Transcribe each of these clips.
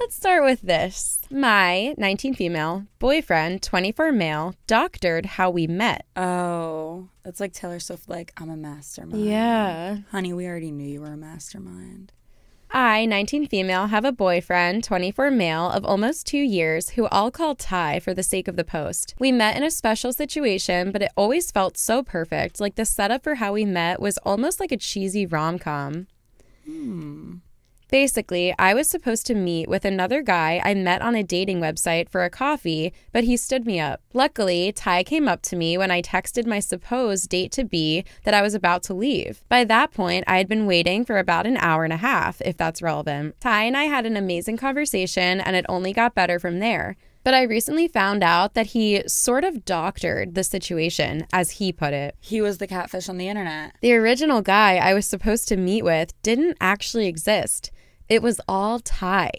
Let's start with this. My 19 female, boyfriend, 24 male, doctored how we met. Oh, that's like Taylor Swift, like, I'm a mastermind. Yeah. Honey, we already knew you were a mastermind. I, 19 female, have a boyfriend, 24 male, of almost 2 years, who I'll call Ty for the sake of the post. We met in a special situation, but it always felt so perfect. Like the setup for how we met was almost like a cheesy rom-com. Basically, I was supposed to meet with another guy I met on a dating website for a coffee, but he stood me up. Luckily, Ty came up to me when I texted my supposed date-to-be that I was about to leave. By that point, I had been waiting for about an hour and a half, if that's relevant. Ty and I had an amazing conversation, and it only got better from there. But I recently found out that he sort of doctored the situation, as he put it. He was the catfish on the internet. The original guy I was supposed to meet with didn't actually exist. It was all Ty.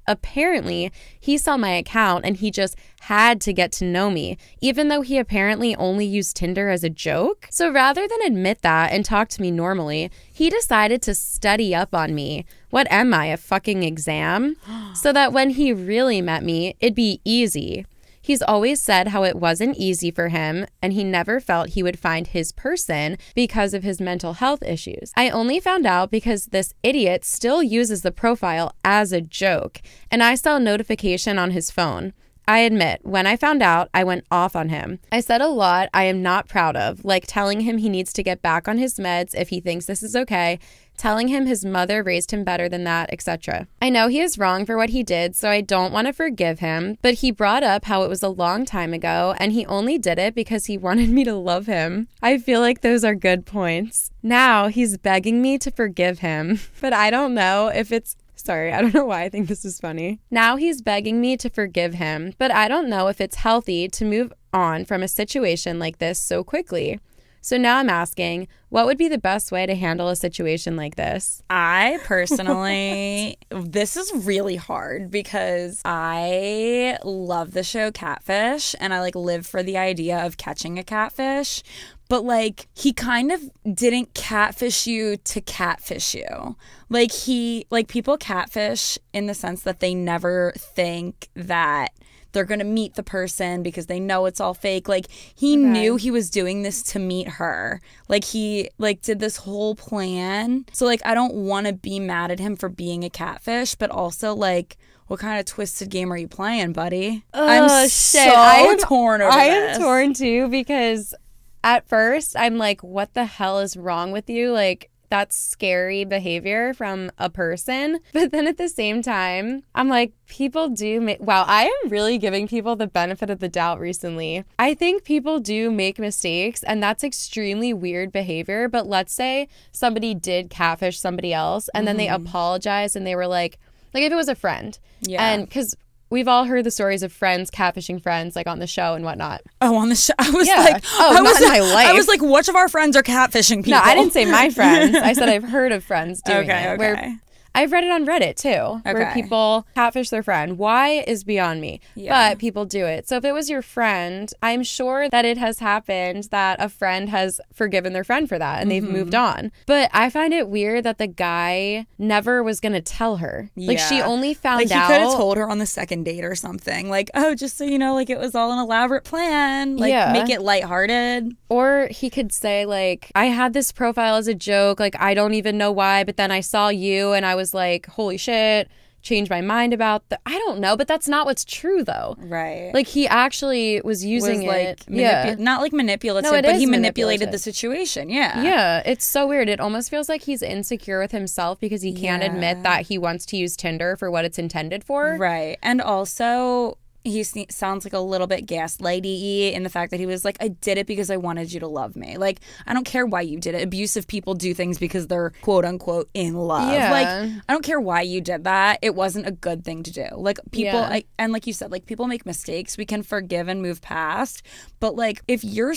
Apparently, he saw my account and he just had to get to know me, even though he apparently only used Tinder as a joke. So rather than admit that and talk to me normally, he decided to study up on me. What am I, a fucking exam? So that when he really met me, it'd be easy. He's always said how it wasn't easy for him, and he never felt he would find his person because of his mental health issues. I only found out because this idiot still uses the profile as a joke, and I saw a notification on his phone. I admit, when I found out, I went off on him. I said a lot I am not proud of, like telling him he needs to get back on his meds if he thinks this is okay, telling him his mother raised him better than that, etc. I know he is wrong for what he did, so I don't want to forgive him, but he brought up how it was a long time ago, and he only did it because he wanted me to love him. I feel like those are good points. Now he's begging me to forgive him, but I don't know if it's... Sorry, I don't know why I think this is funny. Now he's begging me to forgive him, but I don't know if it's healthy to move on from a situation like this so quickly. So now I'm asking, what would be the best way to handle a situation like this? I personally, this is really hard because I love the show Catfish and I like live for the idea of catching a catfish. But like, he kind of didn't catfish you to catfish you. Like people catfish in the sense that they never think that they're going to meet the person because they know it's all fake. Like, he knew he was doing this to meet her. Like, he, like, did this whole plan. So, like, I don't want to be mad at him for being a catfish, but also, like, what kind of twisted game are you playing, buddy? I'm so torn over this. I am torn, too, because at first, I'm like, what the hell is wrong with you? Like, that's scary behavior from a person. But then at the same time, I'm like, people do wow, I am really giving people the benefit of the doubt recently. I think people do make mistakes, and that's extremely weird behavior. But let's say somebody did catfish somebody else, and then they apologized, and they were like if it was a friend. Yeah. And because we've all heard the stories of friends catfishing friends, like on the show and whatnot. Oh, on the show? I was not in my life. I was like, which of our friends are catfishing people? No, I didn't say my friends. I said I've heard of friends doing it. Where I've read it on Reddit too, where people catfish their friend. Why is beyond me, but people do it. So if it was your friend, I'm sure that it has happened that a friend has forgiven their friend for that and they've moved on. But I find it weird that the guy never was going to tell her. Like, she only found out. He could have told her on the second date or something. Like, oh, just so you know, like, it was all an elaborate plan. Like, make it lighthearted. Or he could say, like, I had this profile as a joke. Like, I don't even know why, but then I saw you and I was like, holy shit, changed my mind about I don't know, but that's not what's true though. Right. Like, he actually was using it. Not like manipulative, but he manipulated the situation. Yeah. Yeah. It's so weird. It almost feels like he's insecure with himself because he can't admit that he wants to use Tinder for what it's intended for. Right. And also, he sounds like a little bit gaslighty-y in the fact that he was like, I did it because I wanted you to love me. Like, I don't care why you did it. Abusive people do things because they're quote-unquote in love. Yeah. Like, I don't care why you did that. It wasn't a good thing to do. Like, people, and like you said, like, people make mistakes. We can forgive and move past. But, like, if you're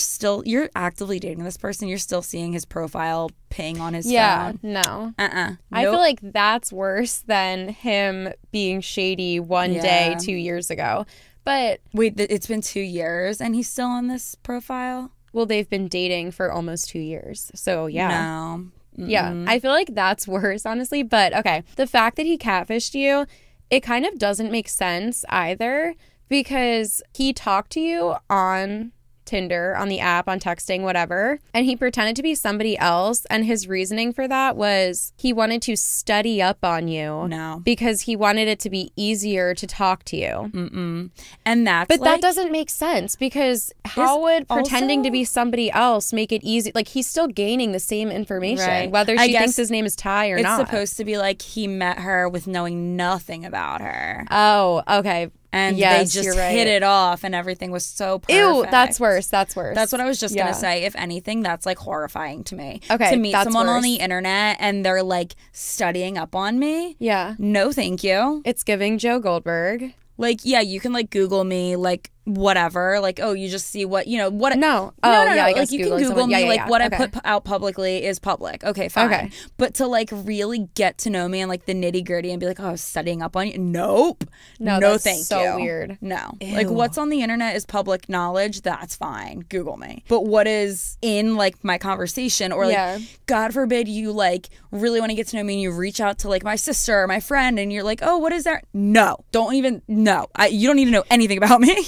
actively dating this person, you're still seeing his profile ping on his phone. No. I feel like that's worse than him being shady one day 2 years ago. But wait, it's been 2 years and he's still on this profile? Well, they've been dating for almost 2 years. So, yeah. No. Yeah. I feel like that's worse, honestly. But, okay, the fact that he catfished you it kind of doesn't make sense either, because he talked to you on Tinder, on the app, on texting, whatever, and he pretended to be somebody else, and his reasoning for that was he wanted to study up on you. No. Because he wanted it to be easier to talk to you. And that's But that doesn't make sense, because how would pretending to be somebody else make it easy? Like, he's still gaining the same information, whether she thinks his name is Ty or not. It's supposed to be like he met her with knowing nothing about her. Oh, okay. And they just hit it off, and everything was so perfect. Ew, that's worse. That's worse. That's what I was just going to say. If anything, that's like horrifying to me. Okay, to meet someone on the internet and they're like studying up on me. Yeah. No, thank you. It's giving Joe Goldberg. Like, yeah, you can like Google me, like whatever, like, oh, you just see what, you know, what. No. Yeah, I guess like you can Google me, like what I okay. put out publicly is public. Okay, fine. Okay. But to like really get to know me and like the nitty gritty and be like, oh, I was studying up on you. Nope. No, that's thank so you. weird. No. Ew. Like what's on the internet is public knowledge. That's fine. Google me. But what is in like my conversation, or like, God forbid you like really want to get to know me and you reach out to like my sister or my friend and you're like, oh, what is that? No, don't even, no. You don't need to know anything about me.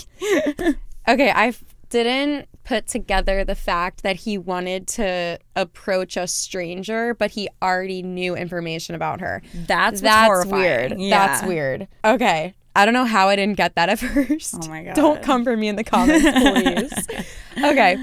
Okay, I didn't put together the fact that he wanted to approach a stranger, but he already knew information about her. That's horrifying. Weird. Yeah. That's weird. Okay. I don't know how I didn't get that at first. Oh my God. Don't come for me in the comments, please. Okay.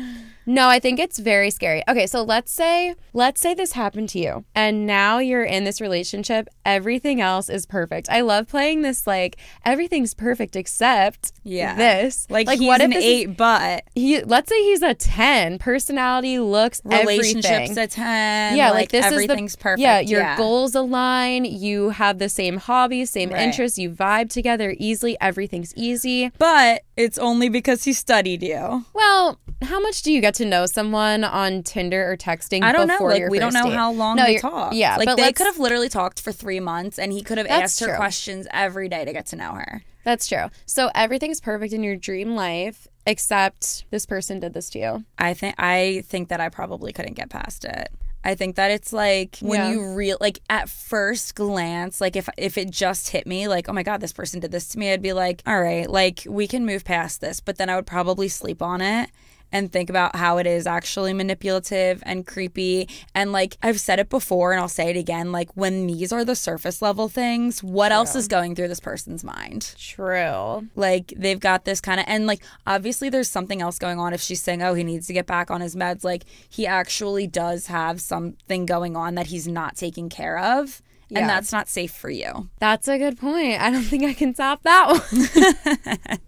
No, I think it's very scary. Okay, so let's say this happened to you and now you're in this relationship. Everything else is perfect. I love playing this like everything's perfect except this. Like he's what an 8, but let's say he's a 10. Personality, looks, relationships everything. a 10. Yeah, like this everything's perfect. Yeah, your goals align. You have the same hobbies, same interests. You vibe together easily. Everything's easy. But it's only because he studied you. Well, how much do you get to know someone on Tinder or texting? I don't know. Like, your we don't first know date? how long they talk. Yeah, like but they could have literally talked for 3 months, and he could have asked her true. questions every day to get to know her. That's true. So everything's perfect in your dream life, except this person did this to you. I think that I probably couldn't get past it. I think that it's like when you like at first glance, like if it just hit me like, oh my God, this person did this to me, I'd be like, all right, like we can move past this. But then I would probably sleep on it and think about how it is actually manipulative and creepy. And like I've said it before and I'll say it again, like when these are the surface level things, what else is going through this person's mind? True. Like they've got this kind of, and like obviously there's something else going on. If she's saying, oh, he needs to get back on his meds, like he actually does have something going on that he's not taking care of. And that's not safe for you. That's a good point. I don't think I can top that one.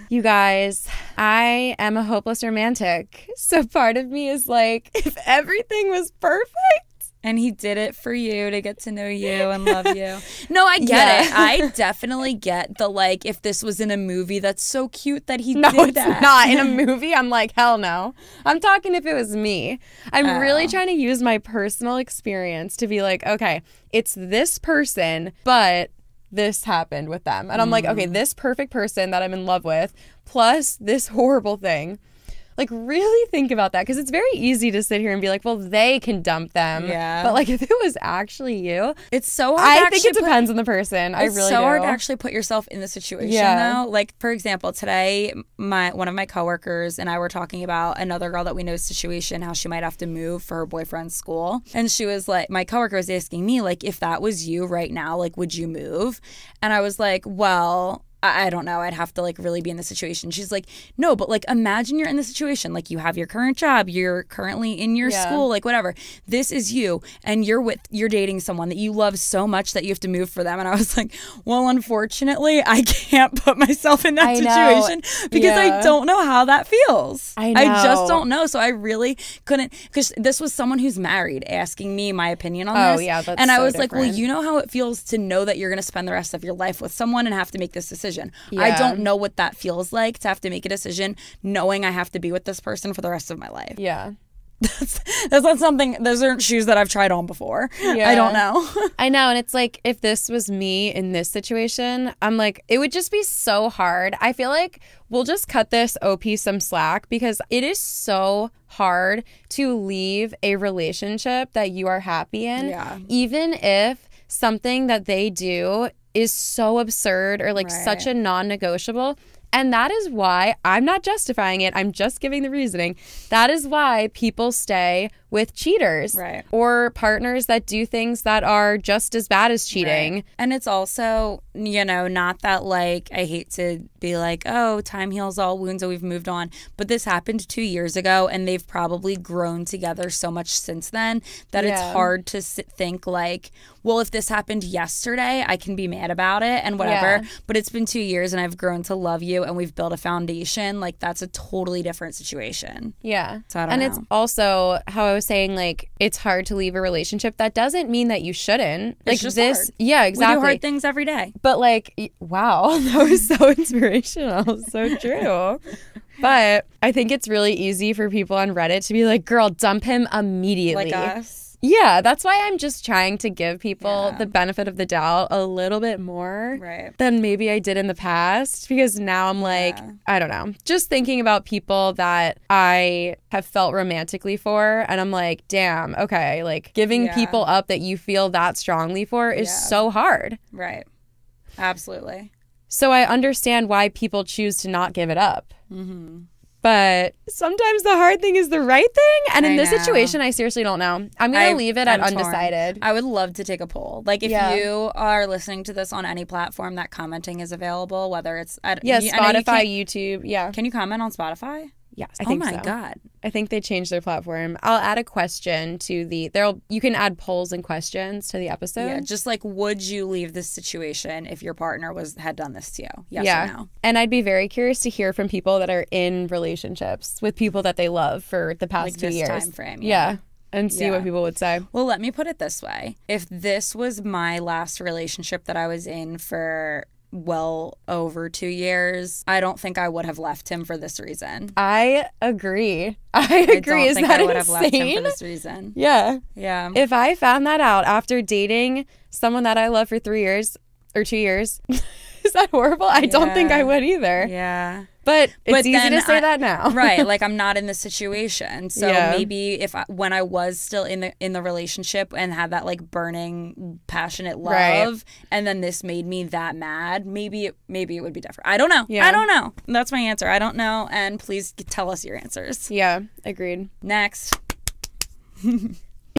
You guys, I am a hopeless romantic. So part of me is like, if everything was perfect. And he did it for you to get to know you and love you. No, I get it. I definitely get the like, if this was in a movie, that's so cute that he did that. No, it's not. In a movie, I'm like, hell no. I'm talking if it was me. I'm really trying to use my personal experience to be like, okay, it's this person, but this happened with them. And I'm like, okay, this perfect person that I'm in love with, plus this horrible thing. Like, really think about that, because it's very easy to sit here and be like, well, they can dump them. Yeah. But, like, if it was actually you, it's so hard. I think it depends on the person. I really do. It's so hard to actually put yourself in the situation, though. Like, for example, today, one of my coworkers and I were talking about another girl that we know's situation, how she might have to move for her boyfriend's school. And she was like, my coworker was asking me, like, if that was you right now, like, would you move? And I was like, well, I don't know. I'd have to like really be in the situation. She's like, no, but like imagine you're in the situation. Like you have your current job. You're currently in your school, like whatever. This is you. And you're dating someone that you love so much that you have to move for them. And I was like, well, unfortunately, I can't put myself in that situation because I don't know how that feels. I just don't know. So I really couldn't, because this was someone who's married asking me my opinion on this. Yeah, that's and I was different. like, well, you know how it feels to know that you're going to spend the rest of your life with someone and have to make this decision. I don't know what that feels like to have to make a decision knowing I have to be with this person for the rest of my life. Yeah. That's not something, those aren't shoes that I've tried on before. Yeah. I don't know. I know. And it's like, if this was me in this situation, I'm like, it would just be so hard. I feel like we'll just cut this OP some slack, because it is so hard to leave a relationship that you are happy in. Yeah. Even if something that they do is so absurd or like Right. such a non-negotiable. And that is why, I'm not justifying it, I'm just giving the reasoning. That is why people stay with cheaters. Right. Or partners that do things that are just as bad as cheating. Right. And it's also, you know, not that like, I hate to be like, oh, time heals all wounds and we've moved on. But this happened 2 years ago and they've probably grown together so much since then that it's hard to think like, well, if this happened yesterday, I can be mad about it and whatever. Yeah. But it's been 2 years and I've grown to love you and we've built a foundation. Like, that's a totally different situation. Yeah. So I don't and know. It's also how I was saying, like, it's hard to leave a relationship. That doesn't mean that you shouldn't. Like, It's just this. hard. Yeah, exactly. We do hard things every day. But like, wow, that was so inspirational. So true. But I think it's really easy for people on Reddit to be like, girl, dump him immediately. Like us. Yeah, that's why I'm just trying to give people the benefit of the doubt a little bit more than maybe I did in the past. Because now I'm like, I don't know, just thinking about people that I have felt romantically for. And I'm like, damn, okay, like giving people up that you feel that strongly for is so hard. Right. Absolutely. So I understand why people choose to not give it up. Mm-hmm. But sometimes the hard thing is the right thing. And in this situation, I seriously don't know. I'm going to leave it at undecided. I would love to take a poll. Like, if you are listening to this on any platform that commenting is available, whether it's... Spotify, YouTube, yeah. Can you comment on Spotify? Yes, I think so. Oh my God. I think they changed their platform. I'll add a question to you can add polls and questions to the episode. Yeah, just like, would you leave this situation if your partner had done this to you? Yes or no? And I'd be very curious to hear from people that are in relationships with people that they love for the past 2 years. Time frame. Yeah. And see what people would say. Well, let me put it this way. If this was my last relationship that I was in for well over 2 years, I don't think I would have left him for this reason. I agree. I agree. Is that I would insane? have left him for this reason. Yeah. Yeah. If I found that out after dating someone that I love for 3 years or 2 years, is that horrible? I don't think I would either. Yeah. But it's easy to say that now. Right. Like, I'm not in this situation. So maybe when I was still in the relationship and had that like burning, passionate love, and then this made me that mad, maybe it would be different. I don't know. Yeah. I don't know. That's my answer. I don't know. And please tell us your answers. Yeah. Agreed. Next.